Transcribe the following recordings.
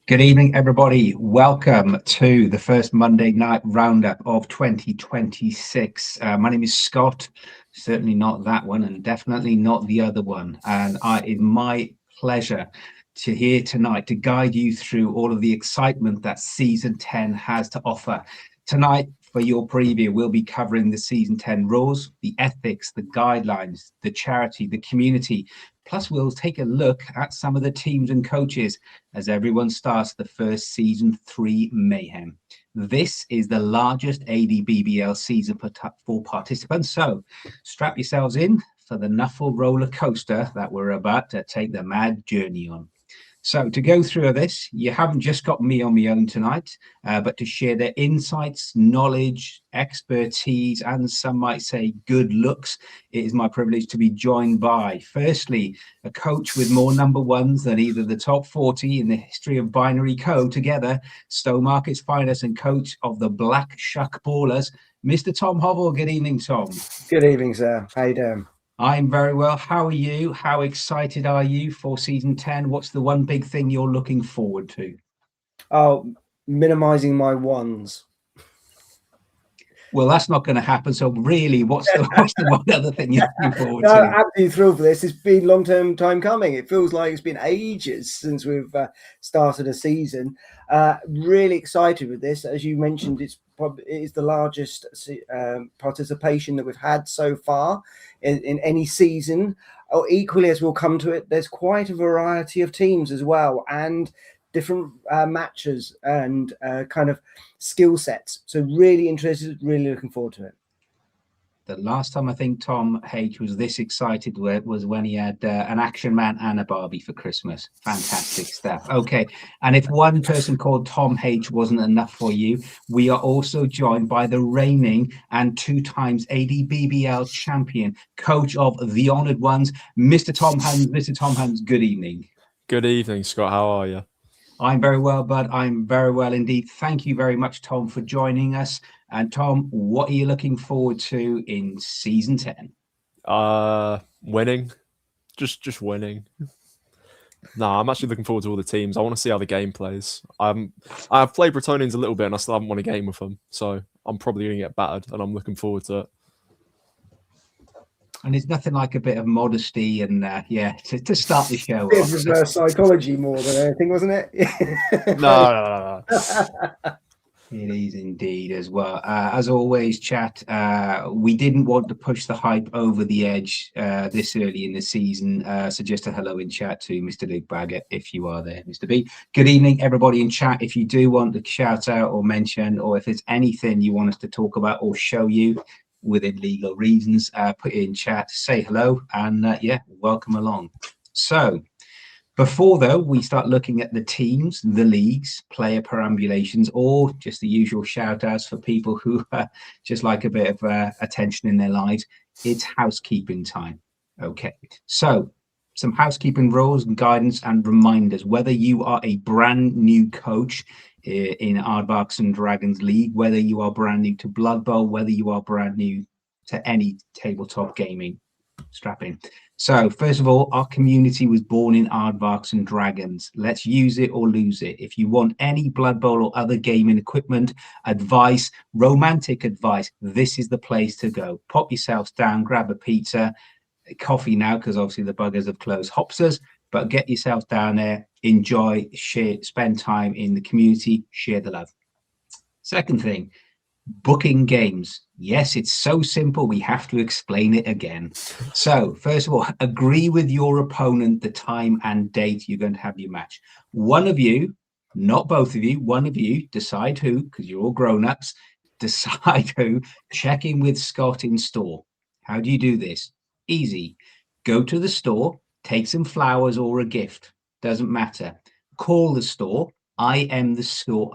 Good evening, everybody. Welcome to the first Monday night roundup of 2026. My name is Scott, certainly not that one, and definitely not the other one. And it's my pleasure to here tonight to guide you through all of the excitement that season 10 has to offer. Tonight, for your preview, we'll be covering the season 10 rules, the ethics, the guidelines, the charity, the community. Plus, we'll take a look at some of the teams and coaches as everyone starts the first season 3 mayhem. This is the largest A&DBBL season for participants, so strap yourselves in for the Nuffle roller coaster that we're about to take the mad journey on. So to go through this, you haven't just got me on my own tonight, but to share their insights, knowledge, expertise, and some might say good looks, it is my privilege to be joined by, firstly, a coach with more number ones than either the top 40 in the history of binary code together, Stowmarket's finest and coach of the Black Shuck Ballers, Mr. Tom Hovell. Good evening, Tom. Good evening, sir. How you doing? I'm very well. How are you? How excited are you for season 10? What's the one big thing you're looking forward to? Oh, minimizing my ones. Well, that's not going to happen. So really, what's the one other thing you're looking forward No, to? absolutely thrilled for this. It's been long-term time coming. It feels like it's been ages since we've started a season. Really excited with this. As you mentioned, it is the largest participation that we've had so far in any season. Or equally, as we'll come to it, there's quite a variety of teams as well, and different matches and kind of skill sets. So really interested, really looking forward to it. The last time I think Tom H was this excited was when he had an Action Man and a Barbie for Christmas. Fantastic stuff. Okay, and if one person called Tom H wasn't enough for you, we are also joined by the reigning and 2 times A&DBBL champion, coach of the Honoured Ones, Mr. Tom Huns. Mr. Tom Huns, good evening. Good evening, Scott. How are you? I'm very well, bud. I'm very well indeed. Thank you very much, Tom, for joining us. And Tom, what are you looking forward to in season 10? Winning. Just winning. I'm actually looking forward to all the teams. I want to see how the game plays. I've played Bretonians a little bit and I still haven't won a game with them. So I'm probably going to get battered and I'm looking forward to it. And there's nothing like a bit of modesty and to start the show off. It was psychology more than anything, wasn't it? No. It is indeed as well. As always, chat, we didn't want to push the hype over the edge this early in the season. So just a hello in chat to Mr. Luke Baggett, if you are there, Mr. B. Good evening, everybody in chat. If you do want to shout out or mention, or if there's anything you want us to talk about or show you, within legal reasons, put it in chat, say hello, and welcome along. So before though we start looking at the teams, the leagues, player perambulations, or just the usual shout outs for people who just like a bit of attention in their lives, it's housekeeping time. Okay, so some housekeeping rules and guidance and reminders. Whether you are a brand new coach in Aardvarks and Dragons League, whether you are brand new to Blood Bowl, whether you are brand new to any tabletop gaming, strap in. So first of all, our community was born in Aardvarks and Dragons. Let's use it or lose it. If you want any Blood Bowl or other gaming equipment, advice, romantic advice, this is the place to go. Pop yourselves down, grab a pizza, coffee now, because obviously the buggers have closed Hopsters, but get yourself down there, enjoy, share, spend time in the community, share the love. Second thing, booking games. Yes, it's so simple, we have to explain it again. So first of all, agree with your opponent the time and date you're going to have your match. One of you, not both of you, one of you, decide who, because you're all grown-ups, decide who, check in with Scott in store. How do you do this? Easy. Go to the store, take some flowers or a gift, doesn't matter. Call the store, IM the store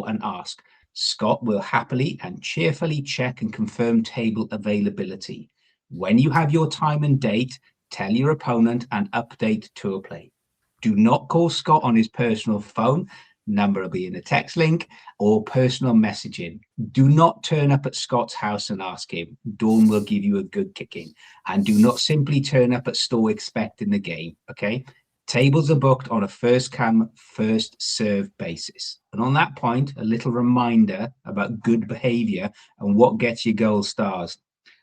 and ask. Scott will happily and cheerfully check and confirm table availability. When you have your time and date, tell your opponent and update tour play. Do not call Scott on his personal phone. Number will be in the text link, or personal messaging. Do not turn up at Scott's house and ask him. Dawn will give you a good kicking. And do not simply turn up at store expecting the game, okay? Tables are booked on a first come, first served basis. And on that point, a little reminder about good behavior and what gets you gold stars.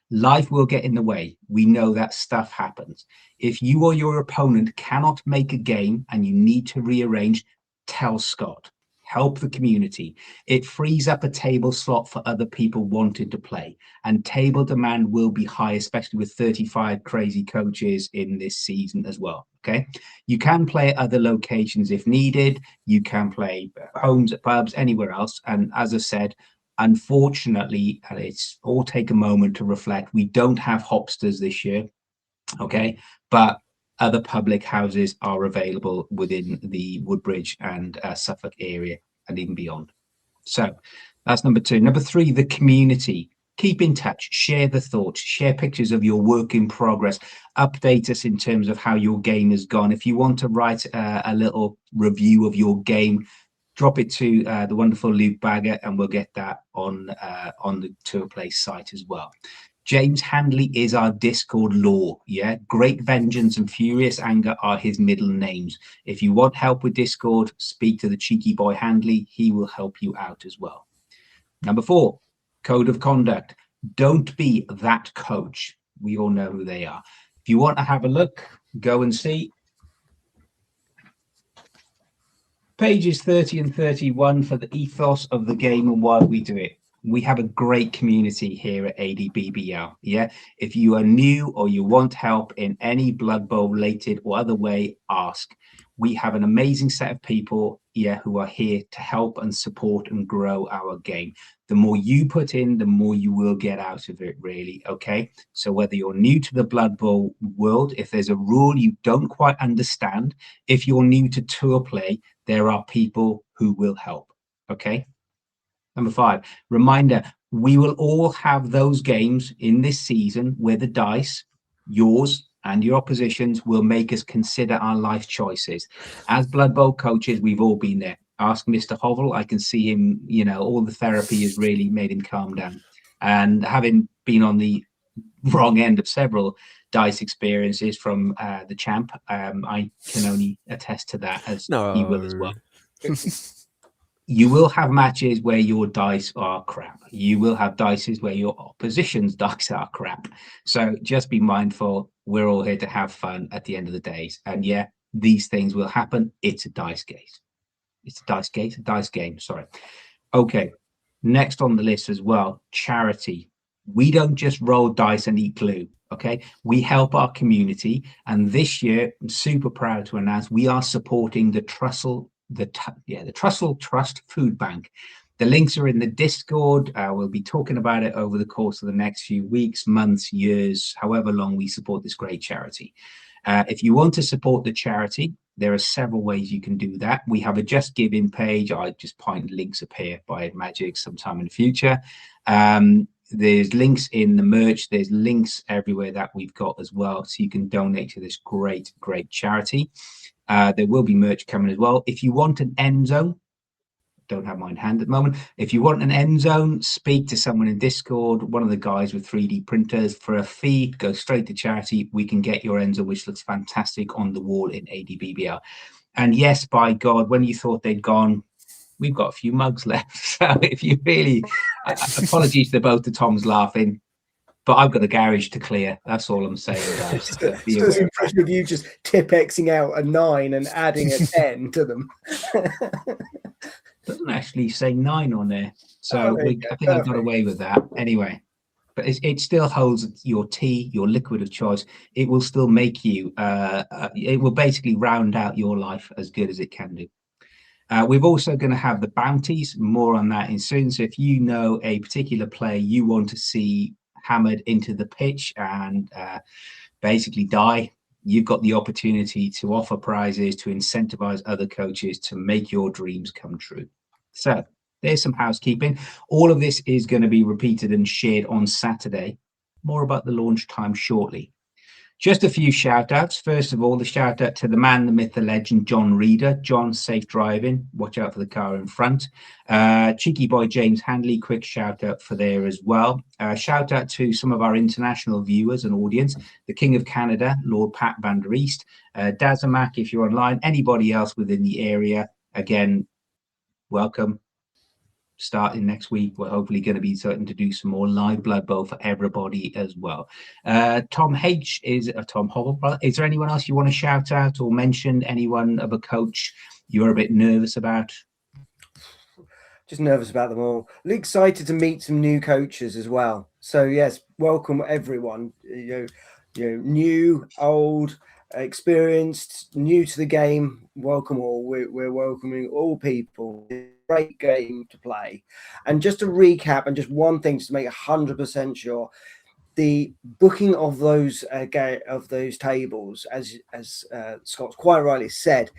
Life will get in the way. We know that stuff happens. If you or your opponent cannot make a game and you need to rearrange, tell Scott. Help the community. It frees up a table slot for other people wanting to play. And table demand will be high, especially with 35 crazy coaches in this season as well. Okay. You can play at other locations if needed. You can play homes, at pubs, anywhere else. And as I said, unfortunately, and it's all take a moment to reflect, we don't have Hopsters this year, okay, but other public houses are available within the Woodbridge and Suffolk area and even beyond. So that's number 2. Number 3, the community. Keep in touch, share the thoughts, share pictures of your work in progress, update us in terms of how your game has gone. If you want to write a little review of your game, drop it to the wonderful Luke Bagger, and we'll get that on the Tour Play site as well. James Handley is our Discord lore. Yeah, Great Vengeance and Furious Anger are his middle names. If you want help with Discord, speak to the cheeky boy Handley. He will help you out as well. Number 4, code of conduct. Don't be that coach. We all know who they are. If you want to have a look, go and see. Pages 30 and 31 for the ethos of the game and why we do it. We have a great community here at A&DBBL. Yeah, if you are new or you want help in any Blood Bowl related or other way, ask. We have an amazing set of people, yeah, who are here to help and support and grow our game. The more you put in, the more you will get out of it, really. Okay, so whether you're new to the Blood Bowl world, if there's a rule you don't quite understand, if you're new to Tour Play, there are people who will help. Okay. Number 5, reminder, we will all have those games in this season where the dice, yours and your opposition's, will make us consider our life choices. As Blood Bowl coaches, we've all been there. Ask Mr. Hovel. I can see him, you know, all the therapy has really made him calm down. And having been on the wrong end of several dice experiences from the champ, I can only attest to that, as he will as well. You will have matches where your dice are crap. You will have dices where your opposition's dice are crap. So just be mindful. We're all here to have fun at the end of the days. And yeah, these things will happen. It's a dice game. It's a dice game, sorry. Okay, next on the list as well, charity. We don't just roll dice and eat glue, okay? We help our community. And this year, I'm super proud to announce we are supporting the Trussell Trust Food Bank. The links are in the Discord. We'll be talking about it over the course of the next few weeks, months, years, however long we support this great charity. If you want to support the charity, there are several ways you can do that. We have a Just Giving page. I just point links appear by magic sometime in the future. There's links in the merch. There's links everywhere that we've got as well, so you can donate to this great charity. There will be merch coming as well. If you want an end zone, don't have mine in hand at the moment. If you want an end zone, speak to someone in Discord, one of the guys with 3D printers. For a fee, go straight to charity. We can get your end zone, which looks fantastic on the wall in A&DBBL. And yes, by God, when you thought they'd gone, we've got a few mugs left. So if you really, apologies to both the Toms laughing, but I've got a garage to clear. That's all I'm saying about it. So it's an impression of you just tip-Xing out a 9 and adding a 10 to them. Doesn't actually say 9 on there. So I think I've got away with that. Anyway, but it still holds your tea, your liquid of choice. It will still make you, it will basically round out your life as good as it can do. We're also going to have the bounties, more on that in soon. So if you know a particular player you want to see hammered into the pitch and basically die, you've got the opportunity to offer prizes, to incentivize other coaches to make your dreams come true. So there's some housekeeping. All of this is going to be repeated and shared on Saturday. More about the launch time shortly. Just a few shout outs. First of all, the shout out to the man, the myth, the legend, John Reeder. John, safe driving. Watch out for the car in front. Cheeky boy James Handley, quick shout out for there as well. Shout out to some of our international viewers and audience. The King of Canada, Lord Pat van der East. Dazamak, if you're online. Anybody else within the area, again, welcome. Starting next week, we're hopefully going to be starting to do some more live Blood Bowl for everybody as well. Tom H is Tom Hobble. Is there anyone else you want to shout out or mention? Anyone of a coach you're a bit nervous about? Just nervous about them all. Excited to meet some new coaches as well. So yes, welcome everyone. New, old, experienced, new to the game. Welcome all. We're welcoming all people. Great game to play. And just to recap, and just one thing to make 100% sure, the booking of those tables, as Scott quite rightly said,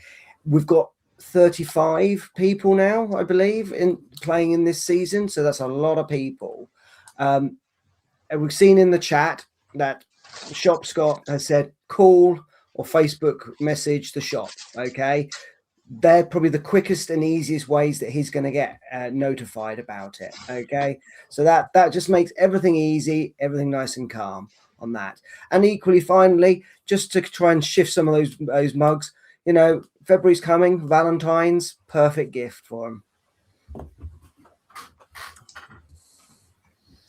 we've got 35 people now, I believe, in playing in this season. So that's a lot of people. And we've seen in the chat that Shop Scott has said call or Facebook message the shop. Okay. They're probably the quickest and easiest ways that he's going to get notified about it. Okay, so that just makes everything easy, everything nice and calm on that. And equally, finally, just to try and shift some of those mugs, February's coming, Valentine's, perfect gift for him.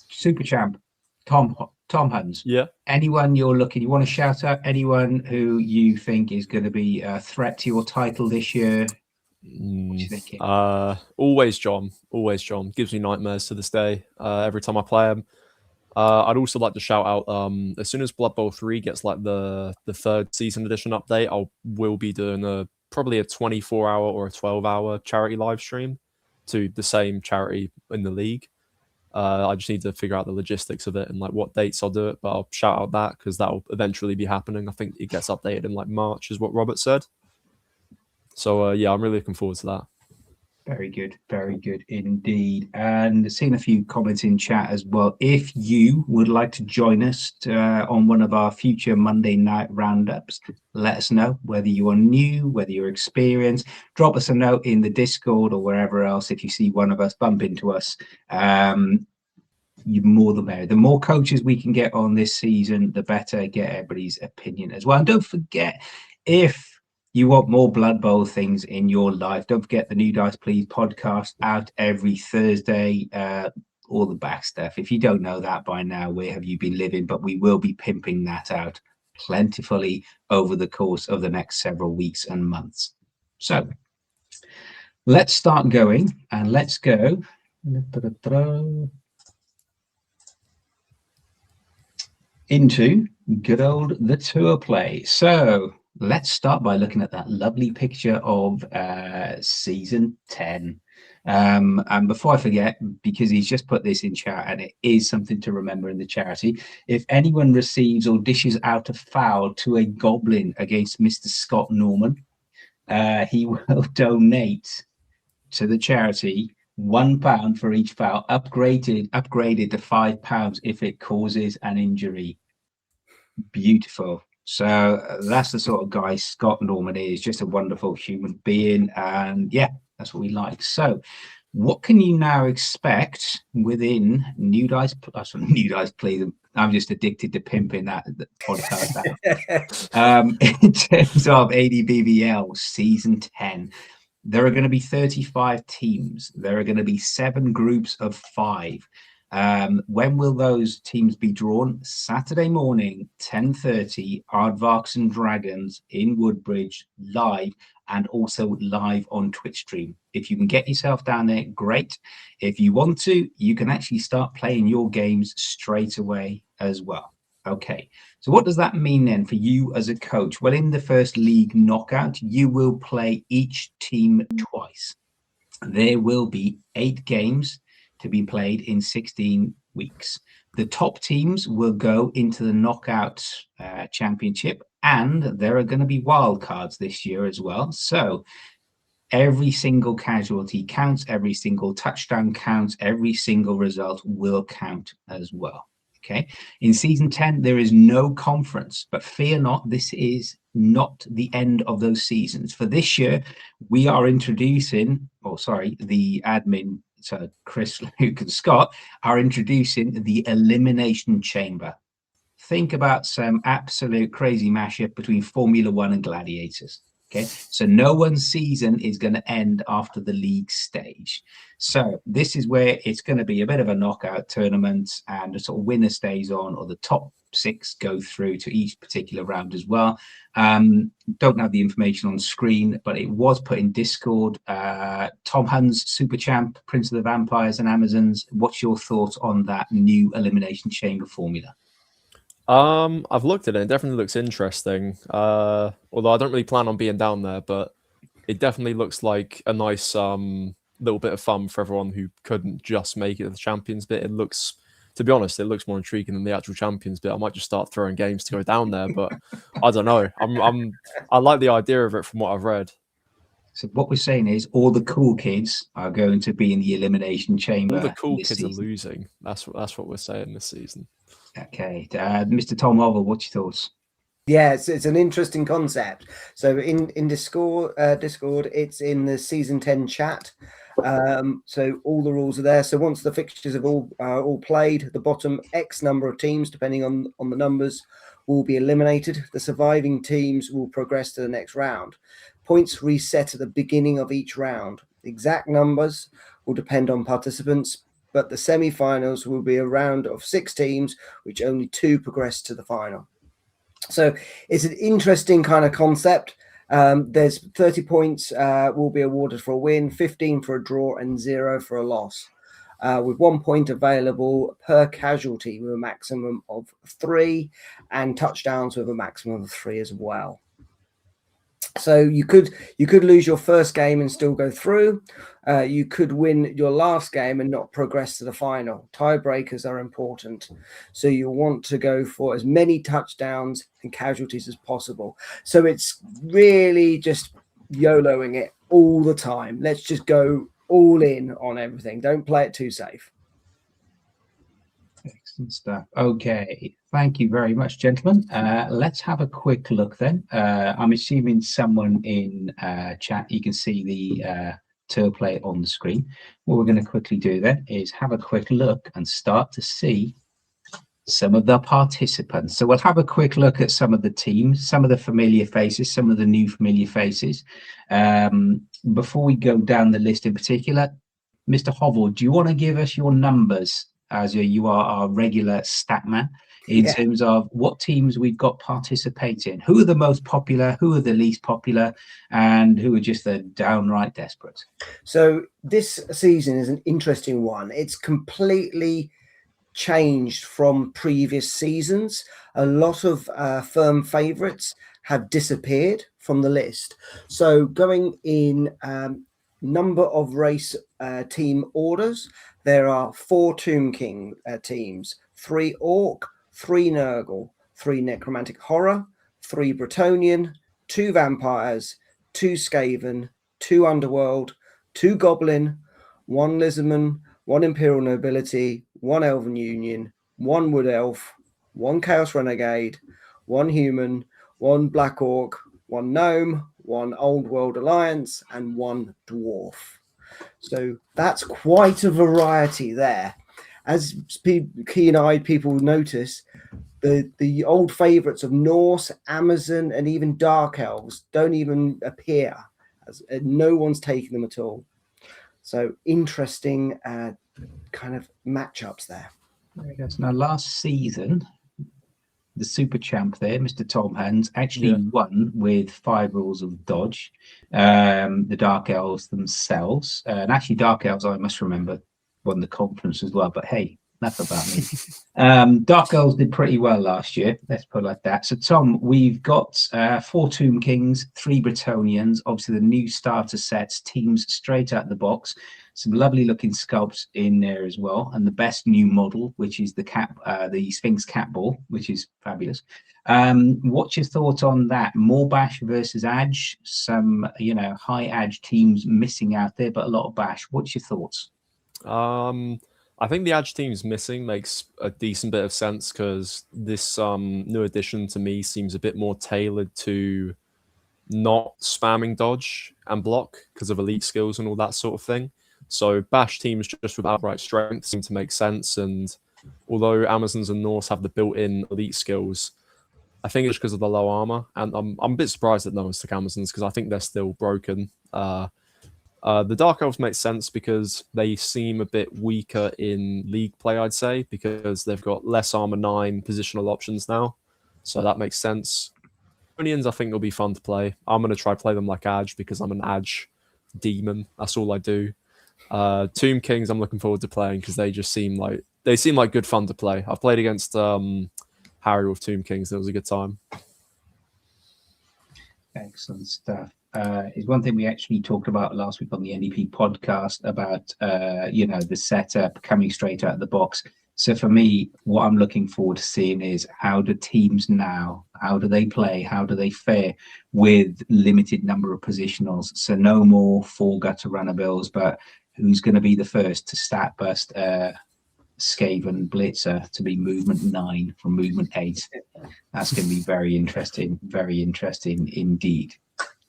Super champ, Tom Huns. Yeah. Anyone you want to shout out? Anyone who you think is going to be a threat to your title this year? What do you think? Always John. Gives me nightmares to this day. Every time I play him. I'd also like to shout out. As soon as Blood Bowl 3 gets like the third season edition update, will be doing probably a 24-hour or a 12-hour charity live stream to the same charity in the league. I just need to figure out the logistics of it and like what dates I'll do it, but I'll shout out that because that'll eventually be happening. I think it gets updated in like March, is what Robert said. So yeah, I'm really looking forward to that. Very good indeed. And seeing a few comments in chat as well. If you would like to join us on one of our future Monday night roundups, let us know whether you are new, whether you're experienced. Drop us a note in the Discord or wherever else. If you see one of us, bump into us. You're more the merrier. The more coaches we can get on this season, the better. Get everybody's opinion as well. And don't forget, if you want more Blood Bowl things in your life, don't forget the New Dice Please podcast out every Thursday. All the back stuff. If you don't know that by now, where have you been living? But we will be pimping that out plentifully over the course of the next several weeks and months. So let's start going, and let's go into good old the tour play. So let's start by looking at that lovely picture of season 10. And before I forget, because he's just put this in chat, and it is something to remember in the charity, if anyone receives or dishes out a foul to a goblin against Mr. Scott Norman, he will donate to the charity £1 for each foul, upgraded to £5 if it causes an injury. Beautiful. So that's the sort of guy Scott Norman is, just a wonderful human being. And yeah, that's what we like. So what can you now expect within New Dice? New Dice Please. I'm just addicted to pimping that podcast out. In terms of A&DBBL season 10, there are going to be 35 teams. There are going to be 7 groups of 5. When will those teams be drawn? Saturday morning, 10:30, Aardvarks and Dragons in Woodbridge, live, and also live on Twitch stream. If you can get yourself down there, great. If you want to, you can actually start playing your games straight away as well. Okay, so what does that mean then for you as a coach? Well, in the first league knockout, you will play each team twice. There will be 8 games to be played in 16 weeks. The top teams will go into the knockout championship, and there are going to be wild cards this year as well. So every single casualty counts, every single touchdown counts, every single result will count as well. Okay. In season 10, there is no conference, but fear not, this is not the end of those seasons. For this year, we are introducing, the admin, so Chris, Luke, and Scott are introducing the Elimination Chamber. Think about some absolute crazy mashup between Formula One and Gladiators. Okay, so no one's season is going to end after the league stage. So this is where it's going to be a bit of a knockout tournament, and the sort of winner stays on, or the top 6 go through to each particular round as well. Don't have the information on screen, but it was put in Discord. Tom Huns, Super Champ, Prince of the Vampires and Amazons. What's your thoughts on that new Elimination Chamber formula? I've looked at it. It definitely looks interesting. Although I don't really plan on being down there, but it definitely looks like a nice little bit of fun for everyone who couldn't just make it to the Champions bit. It looks, to be honest, it looks more intriguing than the actual Champions bit. I might just start throwing games to go down there, but I don't know. I like the idea of it from what I've read. So what we're saying is all the cool kids are going to be in the Elimination Chamber. All the cool kids season. are losing. That's what we're saying this season. Okay, Mr. Tom Oliver, what's your thoughts? Yeah, it's an interesting concept. So in Discord, it's in the season 10 chat. So all the rules are there. So once the fixtures have all played, the bottom X number of teams, depending on the numbers, will be eliminated. The surviving teams will progress to the next round. Points reset at the beginning of each round. The exact numbers will depend on participants, but the semi-finals will be a round of 6 teams, which only 2 progress to the final. So it's an interesting kind of concept. There's 30 points will be awarded for a win, 15 for a draw, and 0 for a loss, with 1 point available per casualty, with a maximum of 3, and touchdowns with a maximum of 3 as well. So you could lose your first game and still go through. You could win your last game and not progress to the final. Tiebreakers are important. So you want to go for as many touchdowns and casualties as possible. So it's really just YOLOing it all the time. Let's just go all in on everything. Don't play it too safe. Excellent stuff. Okay, thank you very much, gentlemen. Let's have a quick look then. I'm assuming someone in chat, you can see the tour play on the screen. What we're going to quickly do then is have a quick look and start to see some of the participants. So we'll have a quick look at some of the teams, some of the familiar faces, some of the new familiar faces. Before we go down the list in particular, Mr. Hovell, do you want to give us your numbers, as you are our regular stat man, in terms of what teams we've got participating? Who are the most popular, who are the least popular, and who are just the downright desperate? So this season is an interesting one. It's completely changed from previous seasons. A lot of firm favourites have disappeared from the list. So going in number of race team orders, there are 4 Tomb King teams, 3 Orc, 3 Nurgle, 3 Necromantic Horror, 3 Bretonnian, 2 Vampires, 2 Skaven, 2 Underworld, 2 Goblin, 1 Lizardman, 1 Imperial Nobility, 1 Elven Union, 1 Wood Elf, 1 Chaos Renegade, 1 Human, 1 Black Orc, 1 Gnome, 1 Old World Alliance, and 1 Dwarf. So that's quite a variety there. As keen-eyed people notice, the old favourites of Norse, Amazon, and even Dark Elves don't even appear. No one's taking them at all. So interesting kind of matchups there. There he goes. Now, last season, the super champ there, Mr. Tom Hands, actually won with 5 rules of dodge. The Dark Elves themselves, and actually Dark Elves, I must remember, won the conference as well. But hey, enough about me. Dark Elves did pretty well last year. Let's put it like that. So Tom, we've got 4 Tomb Kings, 3 Bretonnians, obviously the new starter sets, teams straight out the box. Some lovely looking sculpts in there as well, and the best new model, which is the Sphinx cat ball, which is fabulous. What's your thought on that? More bash versus Edge. Some high Edge teams missing out there, but a lot of bash. What's your thoughts? I I think the Edge team's missing makes a decent bit of sense because this new addition to me seems a bit more tailored to not spamming dodge and block because of elite skills and all that sort of thing. So Bash teams just with outright strength seem to make sense. And although Amazons and Norse have the built-in elite skills, I think it's because of the low armor. And I'm a bit surprised that no one's took Amazons because I think they're still broken. The Dark Elves make sense because they seem a bit weaker in league play, I'd say, because they've got less armor 9 positional options now. So that makes sense. Onions, I think will be fun to play. I'm going to try play them like Adge because I'm an Adge demon. That's all I do. Tomb Kings, I'm looking forward to playing because they seem like good fun to play. I've played against Harry with Tomb Kings. It was a good time. Excellent stuff. Is one thing we actually talked about last week on the NDP podcast about the setup coming straight out of the box. So for me, what I'm looking forward to seeing is how do teams now, how do they play, how do they fare with limited number of positionals? So no more 4 gutter runnabills, but who's going to be the first to stat bust Skaven Blitzer to be movement 9 from movement 8? That's going to be very interesting indeed.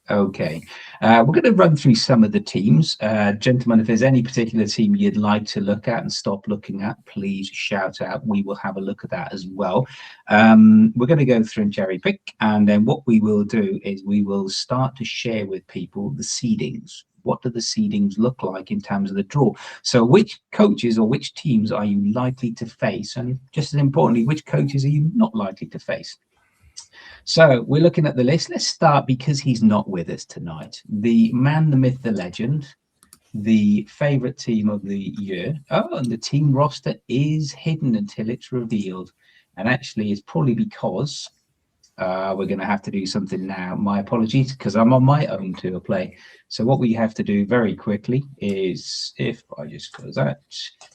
Okay, we're going to run through some of the teams. Gentlemen, if there's any particular team you'd like to look at and stop looking at, please shout out. We will have a look at that as well. We're going to go through and cherry pick, and then what we will do is we will start to share with people the seedings. What do the seedings look like in terms of the draw? So which coaches or which teams are you likely to face? And just as importantly, which coaches are you not likely to face? So we're looking at the list. Let's start because he's not with us tonight. The man, the myth, the legend, the favorite team of the year. Oh, and the team roster is hidden until it's revealed. And actually, it's probably because we're going to have to do something now. My apologies, because I'm on my own tour play. So what we have to do very quickly is, if I just close that,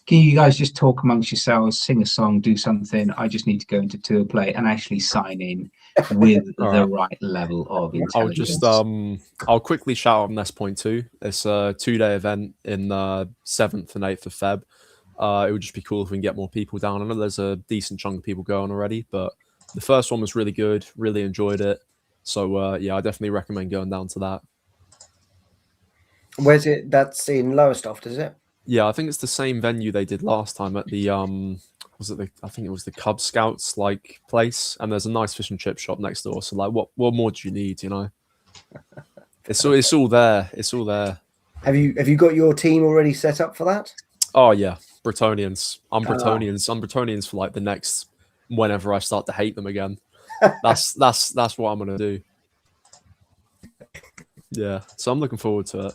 can you guys just talk amongst yourselves, sing a song, do something? I just need to go into tour play and actually sign in with the right level of intelligence. I'll quickly shout out on this point too. It's a 2-day event in the 7th and 8th of Feb. It would just be cool if we can get more people down. I know there's a decent chunk of people going already, but the first one was really good, really enjoyed it. So, yeah, I definitely recommend going down to that. Where's it? That's in Lowestoft, is it? Yeah, I think it's the same venue they did last time at the, I think it was the Cub Scouts, like, place. And there's a nice fish and chip shop next door. So, like, what more do you need, you know? It's all there. It's all there. Have you got your team already set up for that? Oh, yeah. Bretonians. I'm Bretonians. I'm Bretonians for, like, the next... whenever I start to hate them again. That's what I'm gonna do. Yeah, so I'm looking forward to it.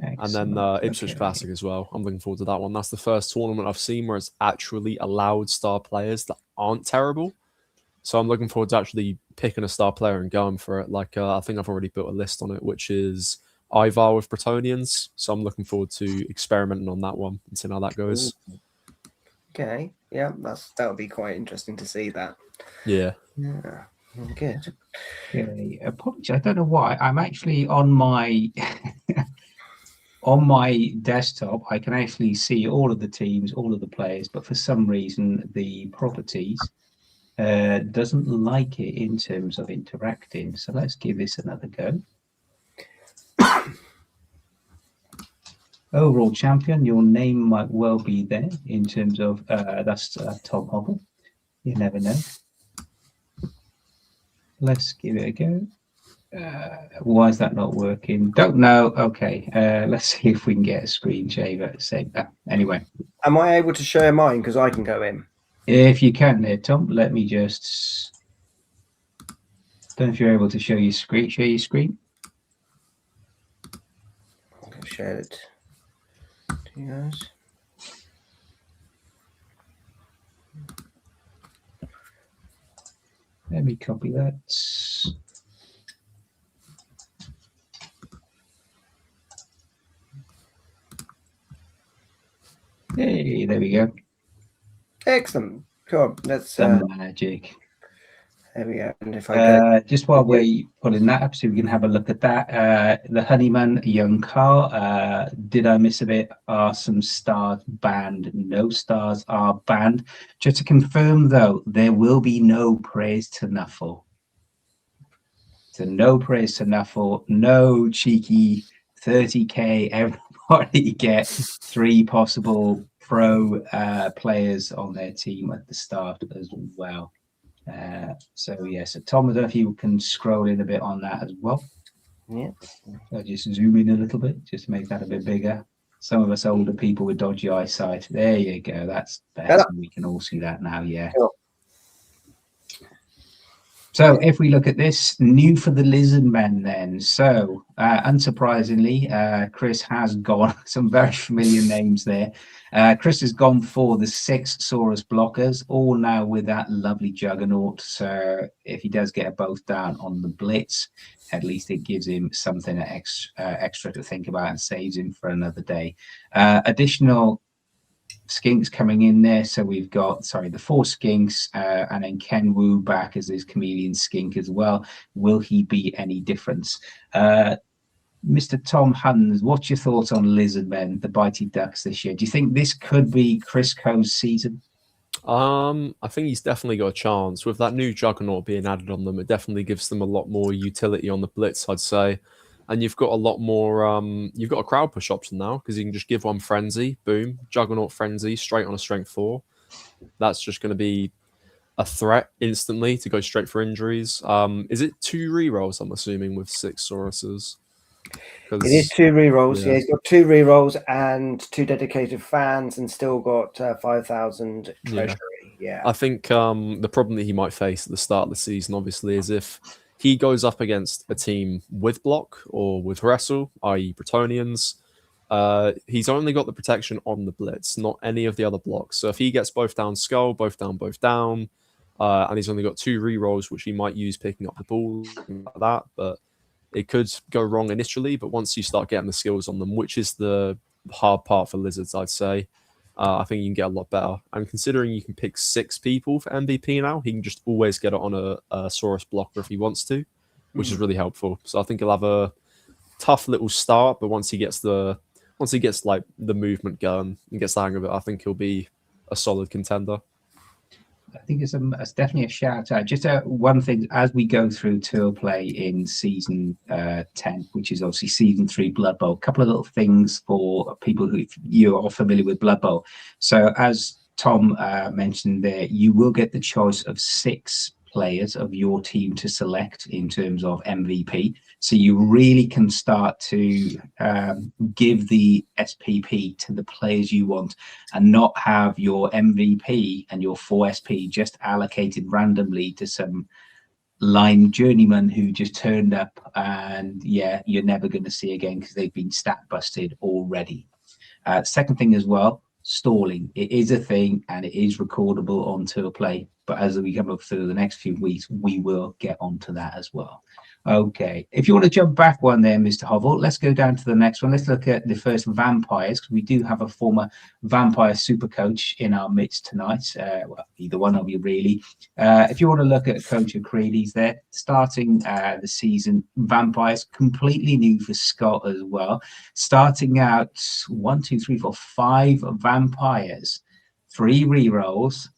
Excellent. And then Ipswich Classic as well. I'm looking forward to that one. That's the first tournament I've seen where it's actually allowed star players that aren't terrible. So I'm looking forward to actually picking a star player and going for it. Like I think I've already built a list on it, which is Ivar with Bretonians. So I'm looking forward to experimenting on that one and seeing how that goes. Ooh. Okay, yeah, that would be quite interesting to see that. Yeah. Yeah, good. Okay, apologies. I don't know why. I'm actually on my on my desktop. I can actually see all of the teams, all of the players, but for some reason the properties doesn't like it in terms of interacting. So let's give this another go. Overall champion, your name might well be there in terms of that's Tom Hobble. You never know. Let's give it a go. Why is that not working? Don't know. Okay, let's see if we can get a screen shaver. Anyway, am I able to share mine because I can go in? If you can, there, Tom. Let me just. Don't know if you're able to show your screen. Share your screen. I've shared it. Yes. Let me copy that. Hey, there we go. Excellent. Cool. Let's the magic. There we go. And if I go, Just while we're putting that up, so we can have a look at that. The Honeyman, Young Car. Did I miss a bit? Are some stars banned? No stars are banned. Just to confirm, though, there will be no praise to Nuffle. So no praise to Nuffle. No cheeky 30k. Everybody get 3 possible pro players on their team at the start as well. So Tom, I don't know if you can scroll in a bit on that as well. Yeah. I'll just zoom in a little bit, just to make that a bit bigger. Some of us older people with dodgy eyesight. There you go. That's better. We can all see that now. Yeah. Cool. So if we look at this, new for the Lizard Men then. So unsurprisingly, Chris has gone, some very familiar names there. Chris has gone for the 6 Saurus blockers, all now with that lovely Juggernaut. So if he does get both down on the Blitz, at least it gives him something extra to think about and saves him for another day. Additional skinks coming in there, so we've got the 4 skinks and then Ken Wu back as his chameleon skink as well. Will he be any difference? Mr. Tom Huns, what's your thoughts on Lizard Men, the Bitey Ducks this year? Do you think this could be Chris Coe's season? I think he's definitely got a chance with that new Juggernaut being added on them. It definitely gives them a lot more utility on the Blitz, I'd say. And you've got a lot more, you've got a crowd push option now because you can just give one Frenzy, boom, Juggernaut Frenzy, straight on a Strength 4. That's just going to be a threat instantly to go straight for injuries. Is it 2 rerolls, I'm assuming, with 6 Sauruses? It is 2 rerolls. Yeah, he's got 2 rerolls and 2 dedicated fans and still got 5,000 treasury. Yeah. I think the problem that he might face at the start of the season, obviously, is if he goes up against a team with block or with wrestle, i.e. Bretonians, he's only got the protection on the Blitz, not any of the other blocks. So if he gets both down Skull, both down, and he's only got 2 rerolls, which he might use picking up the ball, like that, but it could go wrong initially. But once you start getting the skills on them, which is the hard part for Lizards, I'd say, I think you can get a lot better. And considering you can pick 6 people for MVP now, he can just always get it on a Saurus blocker if he wants to, which is really helpful. So I think he'll have a tough little start, but once he gets like the movement going and gets the hang of it, I think he'll be a solid contender. I think it's definitely a shout out. Just one thing as we go through tour play in season 10, which is obviously season 3 Blood Bowl. A couple of little things for people who you are familiar with Blood Bowl. So as Tom mentioned there, you will get the choice of 6 players of your team to select in terms of MVP. So you really can start to give the SPP to the players you want and not have your MVP and your 4 SP just allocated randomly to some line journeyman who just turned up and you're never going to see again because they've been stat busted already. Second thing as well, stalling. It is a thing and it is recordable on tour play, but as we come up through the next few weeks, we will get onto that as well. Okay, if you want to jump back one there, Mr. Hovel, let's go down to the next one. Let's look at the first vampires, because we do have a former vampire super coach in our midst tonight. Well, either one of you really. If you want to look at Coach O'Cready's there, starting the season, vampires, completely new for Scott as well. Starting out 1, 2, 3, 4, 5 vampires, 3 rerolls,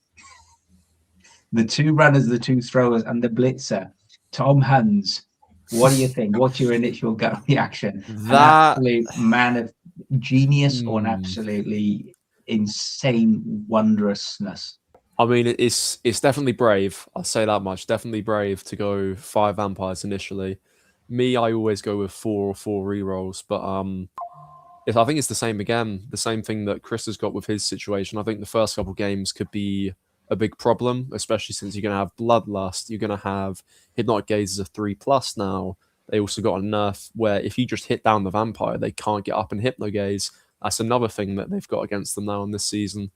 the 2 runners, the 2 throwers, and the blitzer. Tom Huns, what do you think? What's your initial gut reaction? An absolute man of genius or an absolutely insane wondrousness? I mean, it's definitely brave. I'll say that much. Definitely brave to go 5 vampires initially. Me, I always go with 4 or 4 rerolls, but I think it's the same again. The same thing that Chris has got with his situation. I think the first couple games could be a big problem, especially since you're going to have Bloodlust, you're going to have Hypnotic Gaze as a 3+ now. They also got a nerf where if you just hit down the vampire, they can't get up and Hypno Gaze. That's another thing that they've got against them now in this season.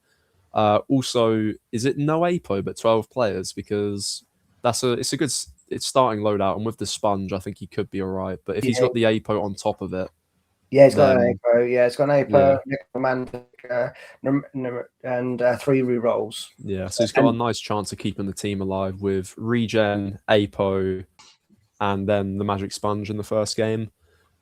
Also, is it no APO but 12 players? Because it's a good starting loadout, and with the sponge, I think he could be all right. But if he's got the APO on top of it, Yeah, it's got then an APO. Yeah, it's got an APO, yeah. necromantic, and 3 rerolls. Yeah, so he's got a nice chance of keeping the team alive with regen, APO, and then the magic sponge in the first game.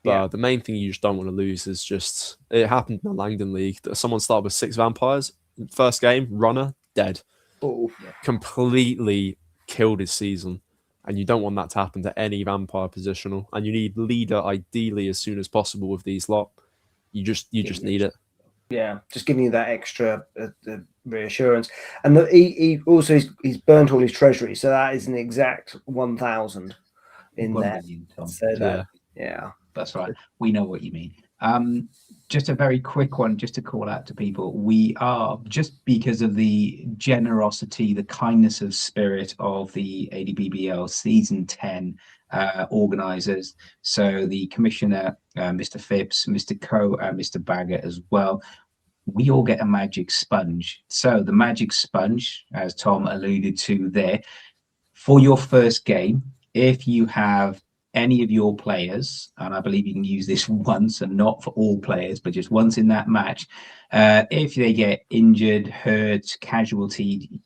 But the main thing you just don't want to lose is just, it happened in the Langdon League that someone started with 6 vampires. First game, runner, dead. Oh, Completely killed his season. And you don't want that to happen to any vampire positional. And you need leader ideally as soon as possible with these lot. You just need it. yeah, just giving you that extra reassurance. And he also he's burnt all his treasury, so that is an exact 1,000 in 1 there. million, Tom. So that, yeah, that's right. We know what you mean. Just a very quick one, just to call out to people. We are, just because of the generosity, the kindness of spirit of the A&DBBL Season 10 organisers. So the commissioner, Mr. Phipps, Mr. Coe, and Mr. Baggett as well. We all get a magic sponge. So the magic sponge, as Tom alluded to there, for your first game, if you have any of your players, and I believe you can use this once and not for all players, but just once in that match, if they get injured, hurt, casualty,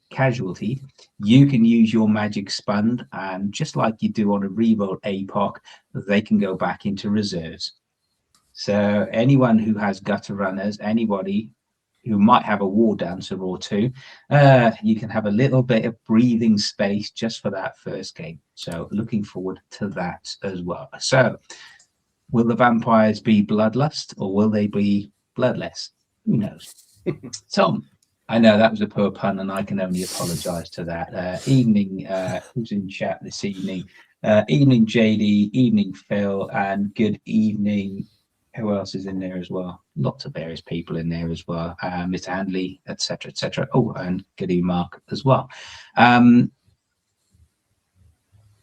you can use your magic sponge, and just like you do on a reroll APOC, they can go back into reserves. So anyone who has gutter runners, anybody who might have a war dancer or two, you can have a little bit of breathing space just for that first game. So looking forward to that as well. So will the vampires be bloodlust or will they be bloodless? Who knows? Tom, I know that was a poor pun and I can only apologise to that. Evening, who's in chat this evening? Evening JD, evening Phil, and good evening. Who else is in there as well? Lots of various people in there as well. Mr. Handley, etc., etc. Oh, and good evening, Mark, as well. If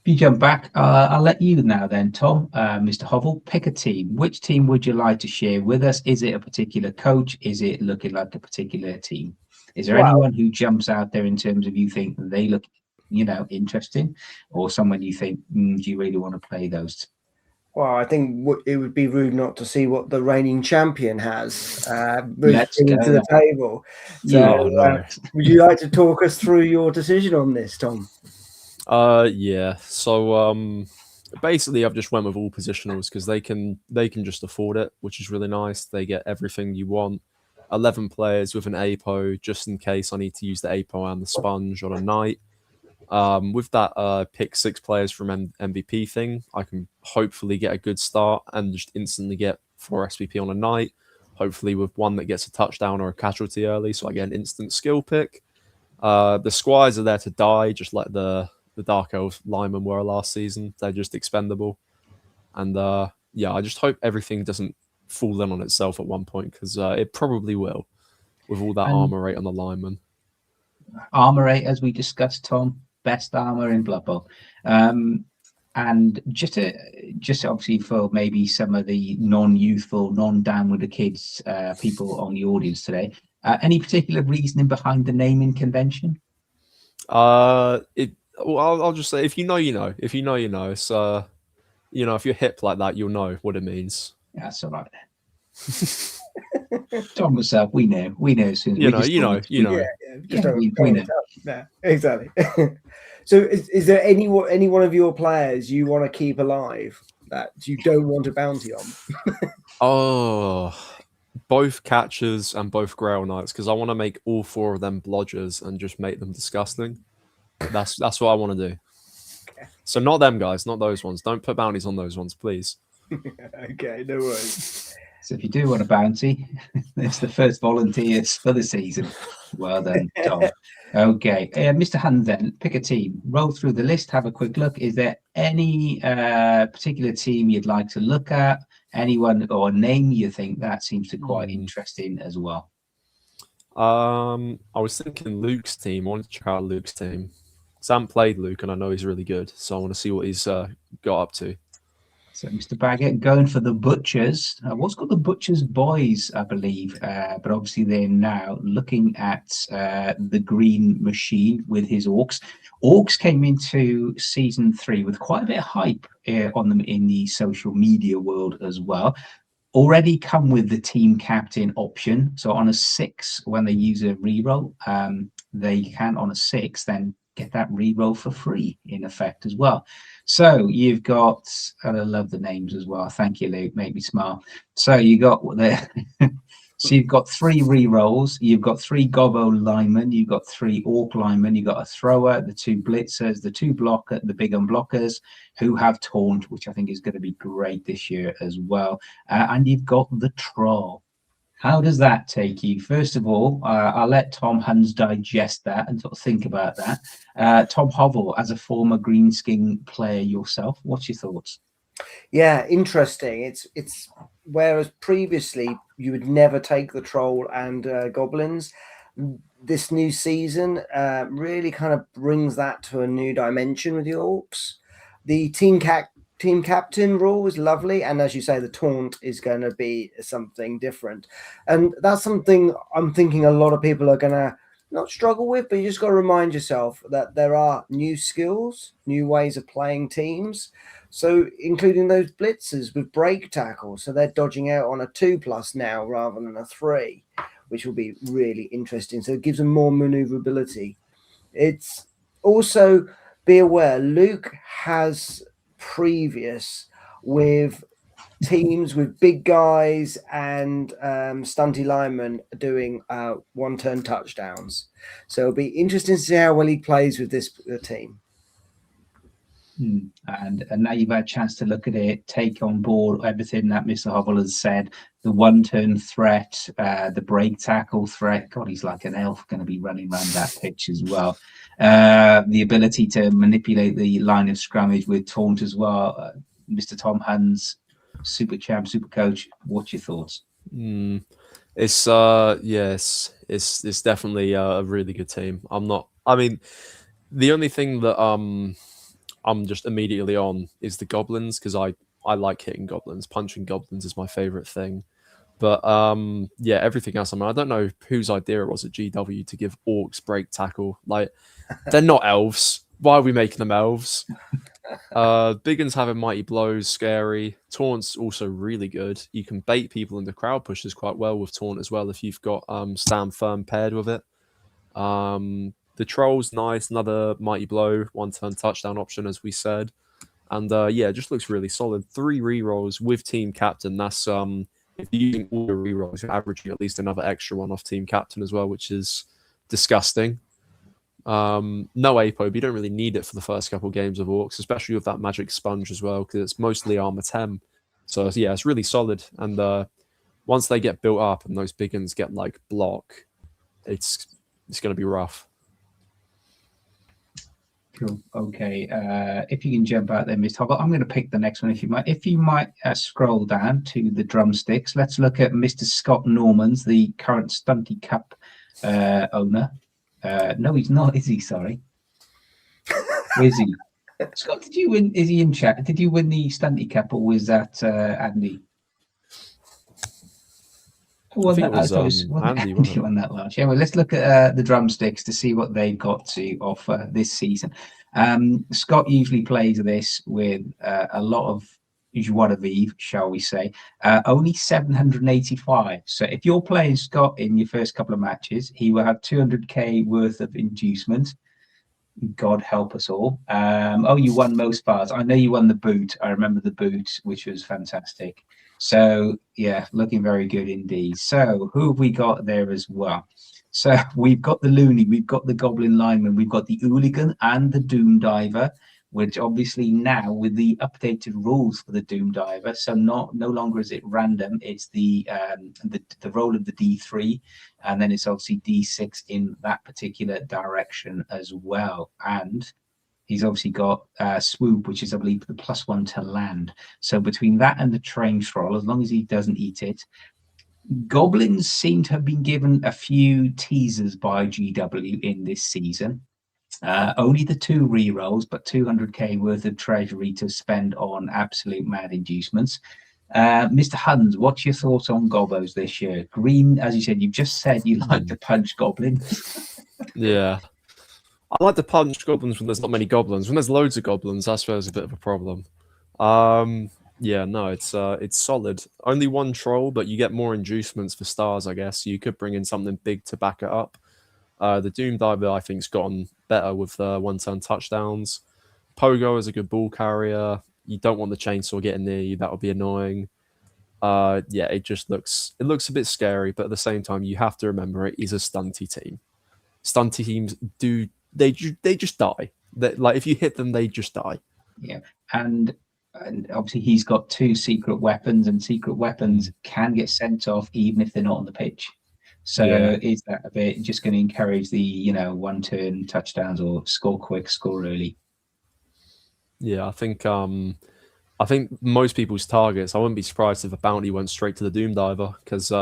you jump back, I'll let you now then, Tom, Mr. Hovel, pick a team. Which team would you like to share with us? Is it a particular coach? Is it looking like a particular team? Is there anyone who jumps out there in terms of you think they look, interesting, or someone you think, do you really want to play those? Well, I think it would be rude not to see what the reigning champion has Let's bringing go to the table. So, would you like to talk us through your decision on this, Tom? Yeah. So basically, I've just went with all positionals because they can just afford it, which is really nice. They get everything you want. 11 players with an APO, just in case I need to use the APO and the sponge on a night. With that pick 6 players from MVP thing, I can hopefully get a good start and just instantly get 4 SPP on a night. Hopefully with one that gets a touchdown or a casualty early, so I get an instant skill pick. The squires are there to die, just like the Dark Elf linemen were last season. They're just expendable. And yeah, I just hope everything doesn't fall in on itself at one point, because it probably will, with all that armor rate on the lineman. Armor rate, as we discussed, Tom, best armor in Blood Bowl. And just obviously for maybe some of the non-youthful, non-down with the kids people on the audience today, any particular reasoning behind the naming convention? Well, I'll just say, if you know, you know. If you know, you know. It's if you're hip like that, you'll know what it means. That's all right then. Tom myself, we know as soon as you know. We know. Yeah, exactly. So is there any one of your players you want to keep alive that you don't want a bounty on? Oh, both catchers and both Grail Knights, because I want to make all 4 of them blodgers and just make them disgusting. That's what I want to do. Okay. So not them guys, not those ones. Don't put bounties on those ones, please. Okay, no worries. So if you do want a bounty, it's the first volunteers for the season. Well done, Tom. Okay, Mr. Hunt, then pick a team. Roll through the list. Have a quick look. Is there any particular team you'd like to look at? Anyone or name you think that seems to be quite interesting as well? I was thinking Luke's team. I wanted to check out Luke's team. I haven't played Luke, and I know he's really good, so I want to see what he's got up to. So Mr. Baggett going for the Butchers. What's called the Butchers Boys, I believe. But obviously they're now looking at the Green Machine with his Orcs. Orcs came into Season 3 with quite a bit of hype on them in the social media world as well. already come with the team captain option. So on a 6, when they use a reroll, they can on a 6 then get that reroll for free in effect as well. So you've got, and I love the names as well. Thank you, Luke. Make me smile. So you got the so you've got 3 rerolls. You've got 3 Gobbo linemen. You've got 3 Orc linemen. You've got a thrower, the 2 blitzers, the 2 blocker, the big unblockers who have taunt, which I think is going to be great this year as well. And you've got the troll. How does that take you? First of all, I'll let Tom Huns digest that and sort of think about that. Tom Hovel, as a former greenskin player yourself, what's your thoughts? Yeah, interesting. It's whereas previously you would never take the troll and goblins. This new season really kind of brings that to a new dimension with the orcs. The team captain rule is lovely, and as you say, the taunt is going to be something different, and that's something I'm thinking a lot of people are going to not struggle with, but you just got to remind yourself that there are new skills, new ways of playing teams. So including those blitzers with break tackle, so they're dodging out on a 2+ now rather than a 3, which will be really interesting. So it gives them more maneuverability. It's also, be aware, Luke has previous with teams with big guys and stunty linemen doing 1-turn touchdowns. So it'll be interesting to see how well he plays with this team. And now you've had a chance to look at it, take on board everything that Mr. Hovel has said, the 1-turn threat, the break tackle threat. God, he's like an elf going to be running around that pitch as well. The ability to manipulate the line of scrummage with taunt as well. Mr. Tom Huns, super champ, super coach. What's your thoughts? It's yes, it's definitely a really good team. The only thing that I'm just immediately on is the goblins, because I like hitting goblins. Punching goblins is my favorite thing. But yeah, everything else. I don't know whose idea it was at GW to give orcs break tackle. Like, they're not elves. Why are we making them elves? Big uns having mighty blows, scary. Taunt's also really good. You can bait people into crowd pushes quite well with taunt as well if you've got stand firm paired with it. The troll's nice, another mighty blow, 1-turn touchdown option, as we said. And yeah, it just looks really solid. 3 rerolls with team captain. That's if you're using all your rerolls, you're averaging at least another extra one off team captain as well, which is disgusting. No APO, but you don't really need it for the first couple of games of orcs, especially with that magic sponge as well, because it's mostly armor 10. So yeah, it's really solid. And once they get built up and those big uns get like block, it's going to be rough. Cool. Okay. If you can jump out there, Mr. Hovel, I'm going to pick the next one. If you might scroll down to the drumsticks, let's look at Mr. Scott Normans, the current Stunty Cup owner. No, he's not, is he? Sorry. Is he? Scott, did you win? Is he in chat? Did you win the Stunty Cup, or was that Andy? I think it was Andy won that last year. Well, let's look at the drumsticks to see what they've got to offer this season. Scott usually plays this with a lot of joie de vivre, shall we say. Only 785. So if you're playing Scott in your first couple of matches, he will have 200k worth of inducement. God help us all. Oh, you won most bars. I know you won the boot. I remember the boot, which was fantastic. So yeah, looking very good indeed. So who have we got there as well? So we've got the Looney, we've got the Goblin Lineman, we've got the Hooligan and the Doom Diver, which obviously now with the updated rules for the Doom Diver, so no longer is it random, it's the roll of the D3, and then it's obviously D6 in that particular direction as well. And he's obviously got swoop, which is, I believe, the +1 to land. So between that and the train troll, as long as he doesn't eat it, goblins seem to have been given a few teasers by GW in this season. Only the 2 rerolls, but 200k worth of treasury to spend on absolute mad inducements. Mr. Huns, what's your thoughts on gobbos this year? Green, as you said, you've just said you like to punch goblins. Yeah. I like to punch goblins when there's not many goblins. When there's loads of goblins, that's where there's a bit of a problem. Yeah, no, it's solid. Only one troll, but you get more inducements for stars, I guess. You could bring in something big to back it up. The Doom Diver, I think, has gotten better with one-turn touchdowns. Pogo is a good ball carrier. You don't want the chainsaw getting near you; that would be annoying. Yeah, it looks a bit scary, but at the same time, you have to remember it is a stunty team. Stunty teams they just die. Like if you hit them, they just die. Yeah, and obviously he's got 2 secret weapons, and secret weapons can get sent off even if they're not on the pitch. So Yeah. is that a bit just going to encourage the one-turn touchdowns or score quick, score early? Yeah, I think most people's targets. I wouldn't be surprised if a bounty went straight to the Doom Diver because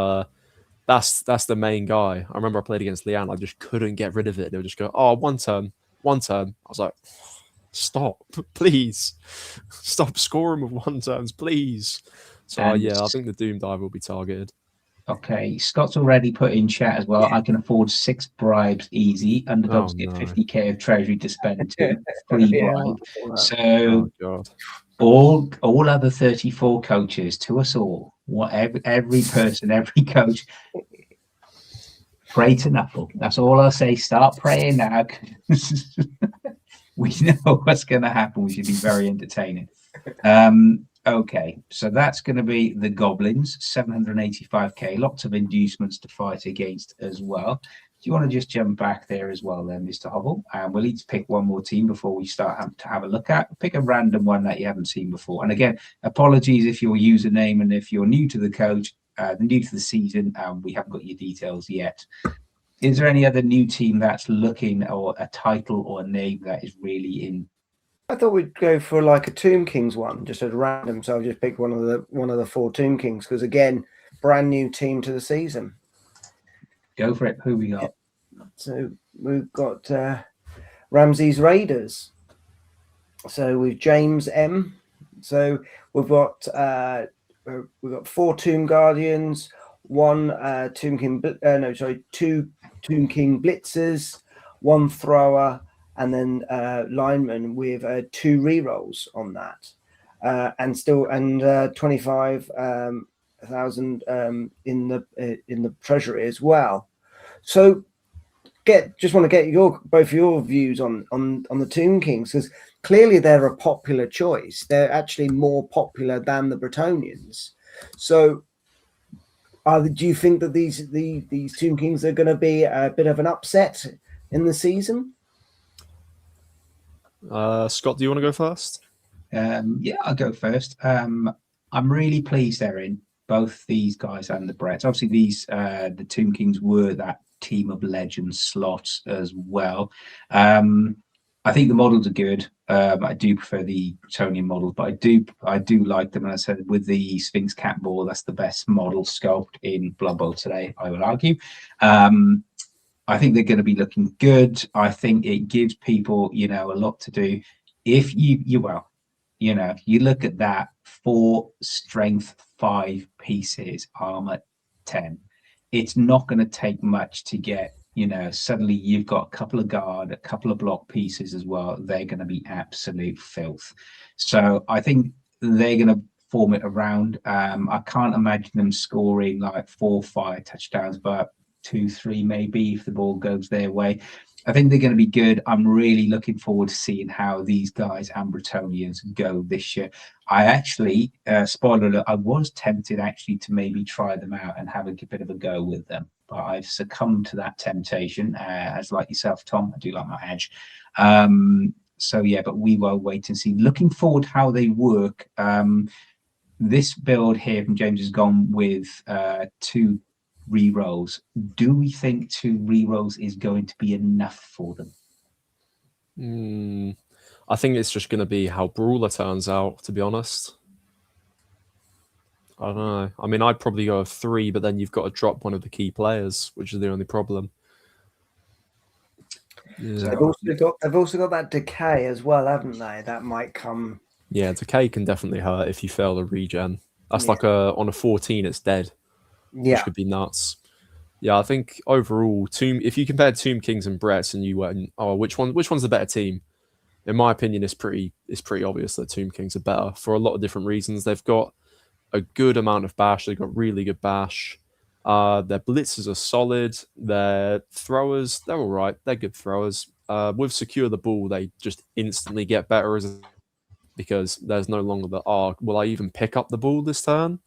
that's the main guy. I remember I played against Leanne. I just couldn't get rid of it. They would just go, "Oh, one turn, one turn." I was like, "Stop, please, stop scoring with one turns, please." So And yeah, I think the Doom Diver will be targeted. okay, Scott's already put in chat as well. I can afford 6 bribes easy. Underdogs Oh, get no. 50k of treasury to spend to free Yeah, bribe. So Oh god. all other 34 coaches, to us all, every person, every coach, pray to Knuckle. That's all I'll say. Start praying now. We know what's going to happen. We should be very entertaining. Okay, so that's going to be the Goblins, 785k. Lots of inducements to fight against as well. Do you want to just jump back there as well then, Mr. Hobble? And we'll each pick one more team before we start to have a look at. Pick a random one that you haven't seen before. And again, apologies if your username and if you're new to the coach, new to the season, we haven't got your details yet. Is there any other new team that's looking, or a title or a name that is really in? I thought we'd go for like a Tomb Kings one, just at random. So I've just picked one of the 4 Tomb Kings because again, brand new team to the season. Go for it. Who we got? So we've got Ramsey's Raiders. So with James M. So we've got 4 Tomb Guardians, 1 Tomb King. 2 Tomb King Blitzers, 1 Thrower, and then lineman with 2 rerolls on that, and 25,000 in the treasury as well. So just want to get both your views on the Tomb Kings, because clearly they're a popular choice. They're actually more popular than the Bretonians. So do you think that these Tomb Kings are going to be a bit of an upset in the season? Scott, do you want to go first? Yeah, I'll go first. I'm really pleased they're in, both these guys and the Bretts. Obviously, the Tomb Kings were that team of legends slots as well. I think the models are good. I do prefer the Bretonian models, but I do like them. And I said with the Sphinx Cat Ball, that's the best model sculpt in Blood Bowl today, I would argue. I think they're going to be looking good. I think it gives people, a lot to do. If you look at that, 4 strength 5 pieces, armor 10. It's not going to take much to get, suddenly you've got a couple of guard, a couple of block pieces as well. They're going to be absolute filth. So I think they're going to form it around. I can't imagine them scoring like 4 or 5 touchdowns, but 2, 3 maybe if the ball goes their way. I think they're going to be good. I'm really looking forward to seeing how these guys and Bretonians go this year. I actually, spoiler alert, I was tempted actually to maybe try them out and have a bit of a go with them, but I've succumbed to that temptation. As like yourself, Tom, I do like my edge. So yeah, but we will wait and see. Looking forward how they work. This build here from James has gone with 2 rerolls. Do we think 2 rerolls is going to be enough for them? I think it's just going to be how Brawler turns out, to be honest. I don't know. I mean, I'd probably go with 3, but then you've got to drop one of the key players, which is the only problem. Yeah. So they've also got that decay as well, haven't they? That might come. Yeah, decay can definitely hurt if you fail the regen. That's like on a 14, it's dead. Which could be nuts. Yeah, I think overall, if you compared Tomb Kings and Bretts and you went, oh, which one's the better team? in my opinion, it's pretty obvious that Tomb Kings are better for a lot of different reasons. They've got a good amount of bash. They've got really good bash. Their blitzers are solid. Their throwers, they're all right. They're good throwers. With Secure the Ball, they just instantly get better because there's no longer the, will I even pick up the ball this turn?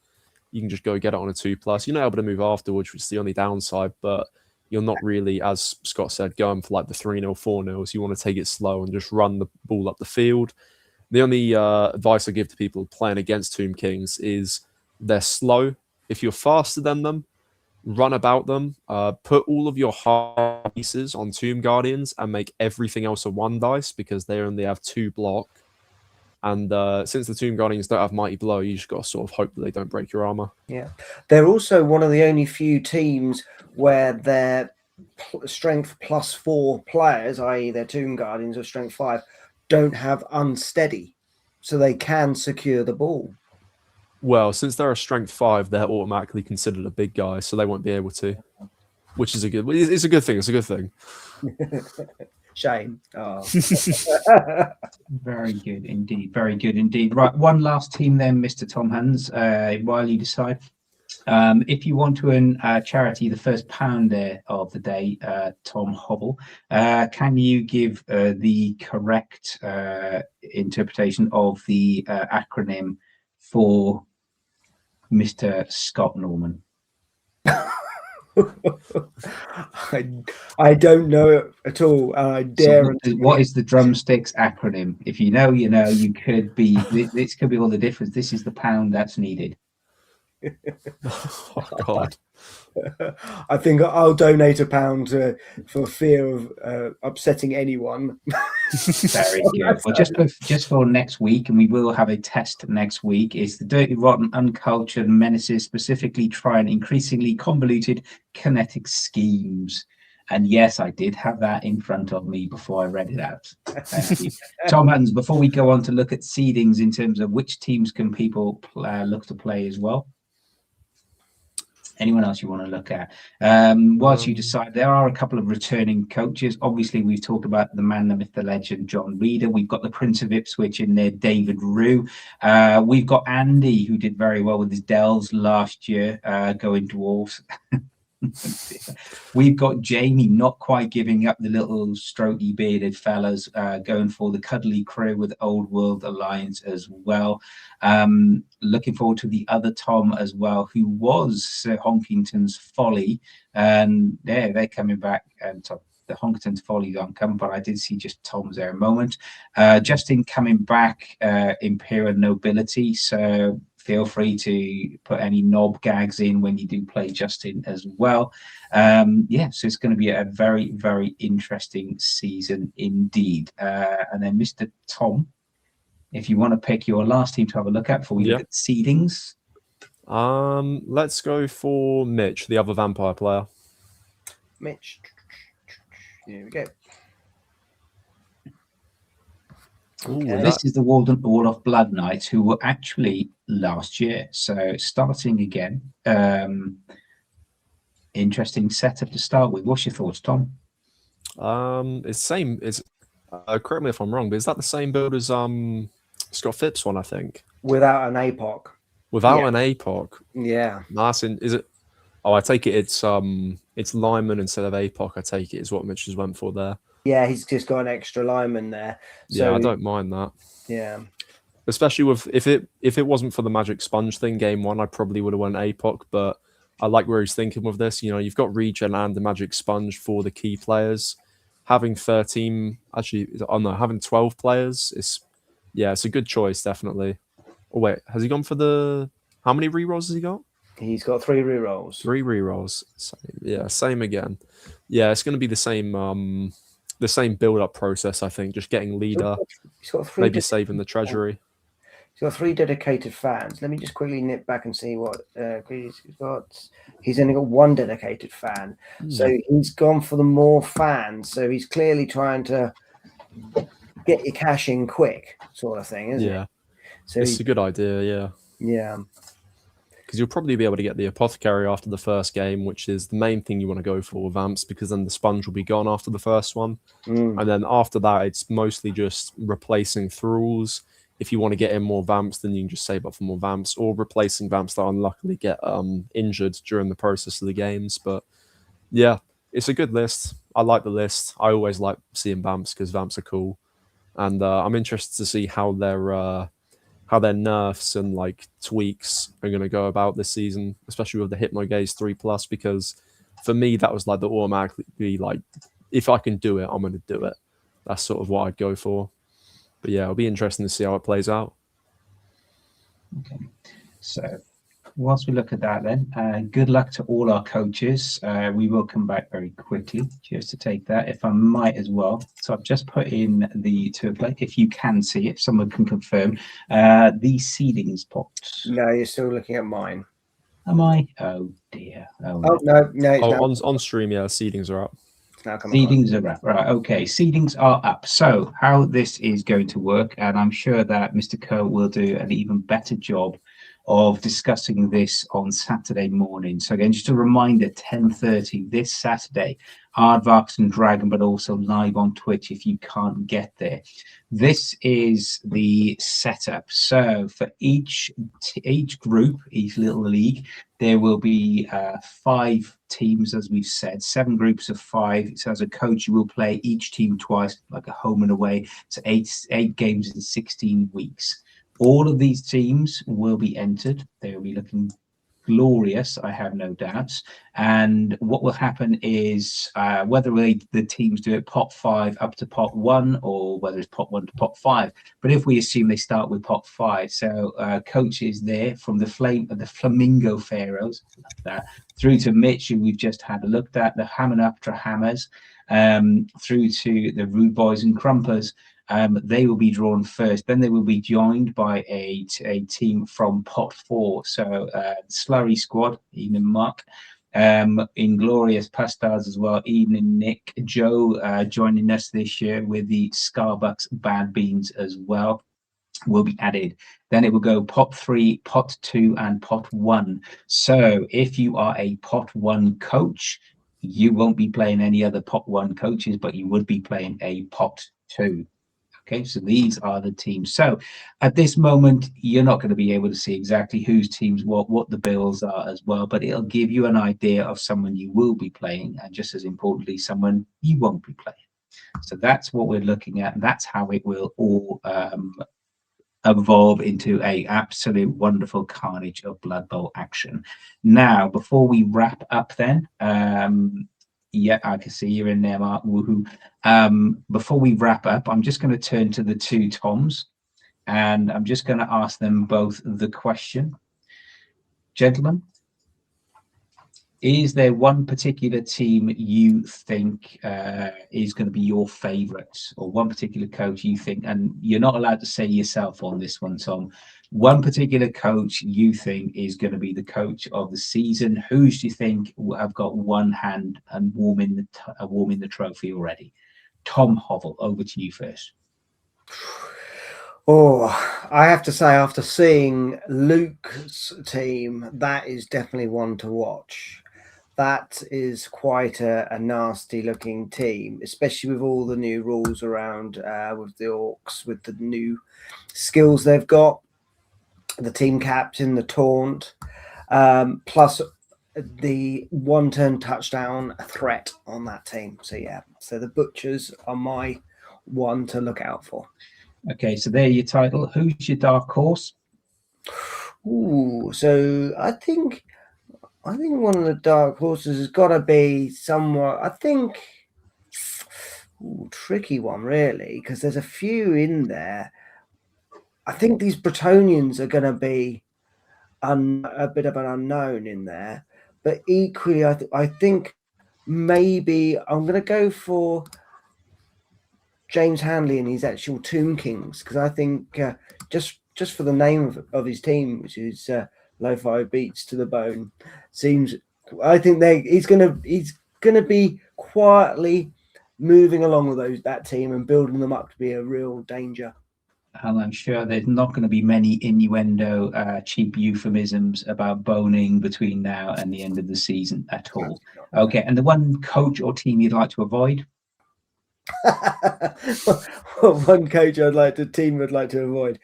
You can just go get it on a 2+. You're not able to move afterwards, which is the only downside, but you're not really, as Scott said, going for like the 3-0, 4-0s. You want to take it slow and just run the ball up the field. The only advice I give to people playing against Tomb Kings is they're slow. If you're faster than them, run about them. Put all of your hard pieces on Tomb Guardians and make everything else a 1 dice because they only have 2 block. And since the Tomb Guardians don't have Mighty Blow, you just got to sort of hope that they don't break your armor. Yeah. They're also one of the only few teams where their strength +4 players, i.e. their Tomb Guardians or strength 5, don't have unsteady, so they can secure the ball. Well, since they're a strength 5, they're automatically considered a big guy, so they won't be able to. Which is it's a good thing. It's a good thing. Shame. Oh. Very good indeed. Very good indeed. Right, one last team then, Mr. Tom Hands, while you decide. If you want to earn charity, the first pound there of the day, Tom Hobble, can you give the correct interpretation of the acronym for Mr. Scott Norman? I don't know it at all. I dare. So what is the drumsticks acronym? If you know, you know. You could be. This could be all the difference. This is the pound that's needed. Oh God! I think I'll donate £1 for fear of upsetting anyone. Very good. Well, just for next week, and we will have a test next week, is the dirty, rotten, uncultured menaces specifically trying increasingly convoluted kinetic schemes. And yes, I did have that in front of me before I read it out. Thank you. Tom Huns, before we go on to look at seedings in terms of which teams can people look to play as well, anyone else you want to look at? Whilst you decide, there are a couple of returning coaches. Obviously, we've talked about the man, the myth, the legend, John Reeder. We've got the Prince of Ipswich in there, David Rue. We've got Andy, who did very well with his Dells last year, going Dwarves. We've got Jamie not quite giving up the little strokey bearded fellas, going for the cuddly crew with Old World Alliance as well. Looking forward to the other Tom as well, who was Sir Honkington's Folly, and they're coming back. And the Honkington's Folly aren't coming, but I did see just Tom's there a moment. Justin coming back, Imperial Nobility, so feel free to put any knob gags in when you do play Justin as well. So it's going to be a very, very interesting season indeed. And then Mr. Tom, if you want to pick your last team to have a look at before we look at seedings. Let's go for Mitch, the other vampire player. Mitch. Here we go. Okay. This is the Waldorf Blood Knights, who were actually last year. So starting again. Interesting setup to start with. What's your thoughts, Tom? It's same. It's correct me if I'm wrong, but is that the same build as Scott Phipps one? I think without an APOC. Without an APOC. Yeah. Nice. Is it? Oh, I take it. It's lineman instead of APOC. I take it is what Mitch has went for there. Yeah, he's just got an extra lineman there. So, yeah, I don't mind that. Yeah. Especially with if it wasn't for the Magic Sponge thing, game one, I probably would have went APOC, but I like where he's thinking with this. You know, you've got Regen and the Magic Sponge for the key players. Having 13, having 12 players it's a good choice, definitely. Oh wait, has he gone for how many rerolls has he got? He's got 3 rerolls. 3 rerolls. Same again. Yeah, it's going to be the same build-up process, I think. Just getting leader, he's got 3 maybe saving the treasury. He's got 3 dedicated fans. Let me just quickly nip back and see what he's got. He's only got 1 dedicated fan. So he's gone for the more fans. So he's clearly trying to get your cash in quick sort of thing, isn't it? So it's a good idea, yeah. Yeah. because you'll probably be able to get the Apothecary after the first game, which is the main thing you want to go for with Vamps, because then the Sponge will be gone after the first one. And then after that, it's mostly just replacing Thralls. If you want to get in more Vamps, then you can just save up for more Vamps, or replacing Vamps that unluckily get injured during the process of the games. But yeah, it's a good list. I like the list. I always like seeing Vamps because Vamps are cool. And I'm interested to see how their nerfs and like tweaks are going to go about this season, especially with the Hypnogaze 3+, because for me, that was like the automatically like, if I can do it, I'm going to do it. That's sort of what I'd go for. But yeah, it'll be interesting to see how it plays out. Okay. So whilst we look at that then, good luck to all our coaches. We will come back very quickly just to take that, if I might as well. So I've just put in the tour plate, if you can see it, someone can confirm, the seedings pot. No, you're still looking at mine. Am I? Oh dear. Oh, Oh, no. It's now, on stream, yeah, seedings are up. it's now coming on. seedings are up. Right, okay. Seedings are up. So how this is going to work, and I'm sure that Mr. Coe will do an even better job of discussing this on Saturday morning. So again, just a reminder, 10:30 this Saturday, Aardvarks and Dragon, but also live on Twitch if you can't get there. This is the setup. So for each group, each little league, there will be 5 teams, as we've said, 7 groups of 5. So as a coach, you will play each team twice, like a home and away. So 8 games in 16 weeks. All of these teams will be entered. They will be looking glorious, I have no doubts. And what will happen is whether the teams do it pot 5 up to pot 1, or whether it's pot 1 to pot 5. But if we assume they start with pot 5, so coach is there from the Flamingo Pharaohs, like that, through to Mitch, who we've just had a look at, the Hamanuptra Hammers, through to the Rude Boys and Crumpers. They will be drawn first. Then they will be joined by a team from pot 4. So Slurry Squad, Ian Mark, Inglorious Pastards as well, Ian and Nick, Joe joining us this year with the Scarbucks Bad Beans as well, will be added. Then it will go pot 3, pot 2, and pot 1. So if you are a pot 1 coach, you won't be playing any other pot 1 coaches, but you would be playing a pot 2. Okay, so these are the teams. So at this moment, you're not going to be able to see exactly whose teams what the bills are as well, but it'll give you an idea of someone you will be playing, and just as importantly, someone you won't be playing. So that's what we're looking at. And that's how it will all evolve into a absolute wonderful carnage of Blood Bowl action. Now, before we wrap up then, yeah, I can see you're in there, Mark. Woohoo. Before we wrap up, I'm just going to turn to the 2 Toms, and I'm just going to ask them both the question. Gentlemen, is there one particular team you think is going to be your favourite, or one particular coach you think, and you're not allowed to say yourself on this one, Tom, one particular coach you think is going to be the coach of the season? Who do you think have got one hand and warming the trophy already? Tom Hovell, over to you first. Oh, I have to say, after seeing Luke's team, that is definitely one to watch. That is quite a nasty looking team, especially with all the new rules around with the Orcs, with the new skills they've got, the team captain, the taunt, plus the 1-turn touchdown threat on that team. So yeah, so the Butchers are my one to look out for. Okay, so there your title. Who's your dark horse? Ooh, so I think one of the dark horses has got to be somewhat, I think, tricky one really, because there's a few in there. I think these Bretonians are going to be a bit of an unknown in there, but equally, I think maybe I'm going to go for James Handley and his actual Tomb Kings, because I think just for the name of his team, which is Lo-Fi Beats to the Bone, seems. I think he's gonna be quietly moving along with that team and building them up to be a real danger. And I'm sure there's not going to be many innuendo, cheap euphemisms about boning between now and the end of the season at all. Okay, and the one coach or team you'd like to avoid? One coach team would like to avoid.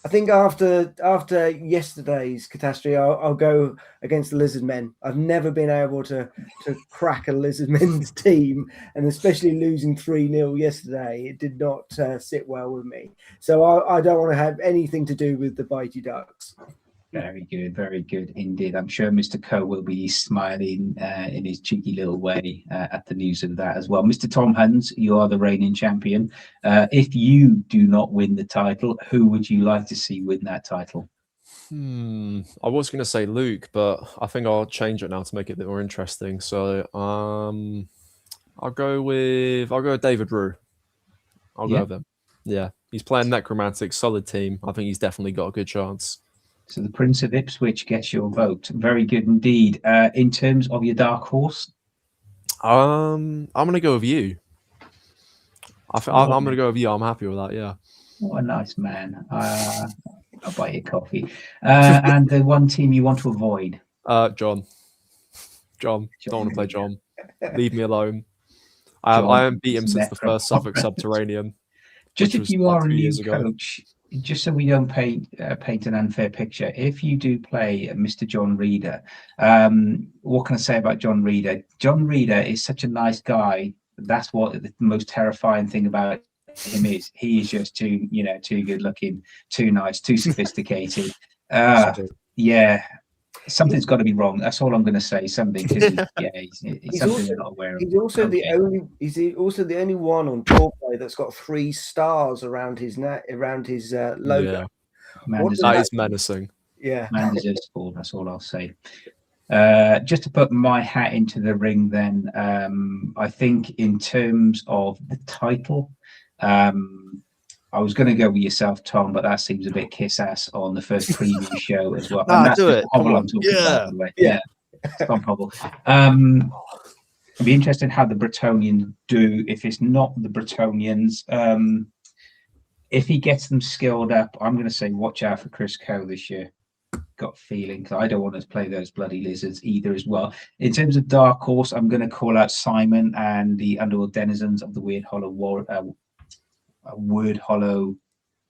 I think after yesterday's catastrophe, I'll go against the Lizard Men. I've never been able to crack a Lizard Men's team, and especially losing 3-0 yesterday, it did not sit well with me. So I don't want to have anything to do with the Bitey Ducks. Very good indeed. I'm sure Mr. Coe will be smiling in his cheeky little way at the news of that as well. Mr. Tom Huns, you are the reigning champion. If you do not win the title, who would you like to see win that title? I was going to say Luke, but I think I'll change it now to make it a bit more interesting. So I'll go with David Rue. I'll go with him. Yeah, he's playing Necromantic, solid team. I think he's definitely got a good chance. So the Prince of Ipswich gets your vote. Very good indeed. In terms of your dark horse, I'm gonna go with you. I'm gonna go with you. I'm happy with that. Yeah. What a nice man. I'll buy you coffee. And the one team you want to avoid? John. Don't want to play John. Leave me alone. I haven't beat him since the first Suffolk Subterranean. Just if you are a new coach, just so we don't paint an unfair picture, if you do play Mr. John Reader, what can I say about John Reader? John Reader is such a nice guy. That's what the most terrifying thing about him is. He is just too good looking, too nice, too sophisticated. Yeah. Something's got to be wrong. That's all I'm going to say. Something, he's something we're not aware of. He's also the only one on tour play that's got 3 stars around his logo. Yeah. That is menacing. Yeah, man deserves fall. That's all I'll say. Just to put my hat into the ring, then I think in terms of the title, I was going to go with yourself, Tom, but that seems a bit kiss ass on the first preview show as well. Nah, do it. Come on. Yeah. Stop Hobble. It'd be interesting how the Bretonians do. If it's not the Bretonians, if he gets them skilled up, I'm going to say watch out for Chris Coe this year. Got a feeling, because I don't want to play those bloody lizards either as well. In terms of dark horse, I'm going to call out Simon and the Underworld Denizens of the Weird Hollow Word Hollow,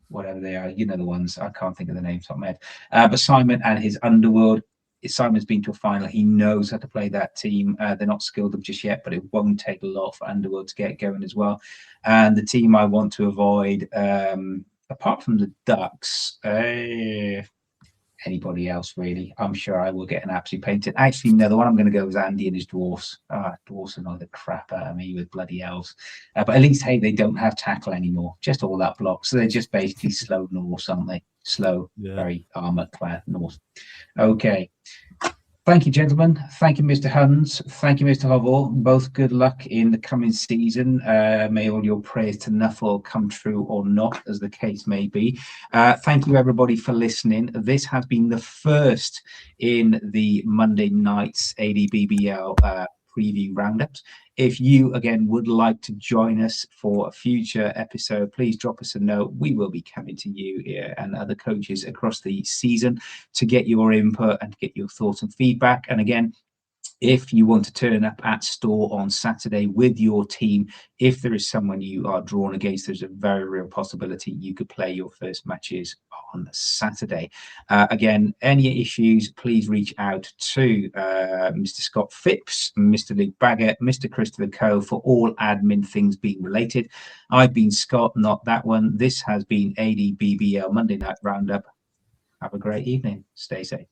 whatever they are, you know the ones. I can't think of the names off my head. But Simon and his Underworld. Simon's been to a final. He knows how to play that team. They're not skilled up just yet, but it won't take a lot for Underworld to get going as well. And the team I want to avoid, apart from the Ducks, anybody else really. I'm sure I will get an absolute painting. Actually, no, the one I'm going to go is Andy and his dwarfs. Dwarfs annoy the crap out of me with bloody elves. But at least, hey, they don't have tackle anymore. Just all that block. So they're just basically slow Norse, aren't they? Slow, very armor-clad Norse. Okay. Thank you, gentlemen. Thank you, Mr. Huns. Thank you, Mr. Hovell. Both good luck in the coming season. May all your prayers to Nuffle come true or not, as the case may be. Thank you, everybody, for listening. This has been the first in the Monday night's A&DBBL preview roundups. If you, again, would like to join us for a future episode, please drop us a note. We will be coming to you and other coaches across the season to get your input and get your thoughts and feedback. And again, if you want to turn up at store on Saturday with your team, if there is someone you are drawn against, there's a very real possibility you could play your first matches on Saturday. Again, any issues, please reach out to Mr. Scott Phipps, Mr. Luke Baggett, Mr. Christopher Coe for all admin things being related. I've been Scott, not that one. This has been A&DBBL Monday Night Roundup. Have a great evening. Stay safe.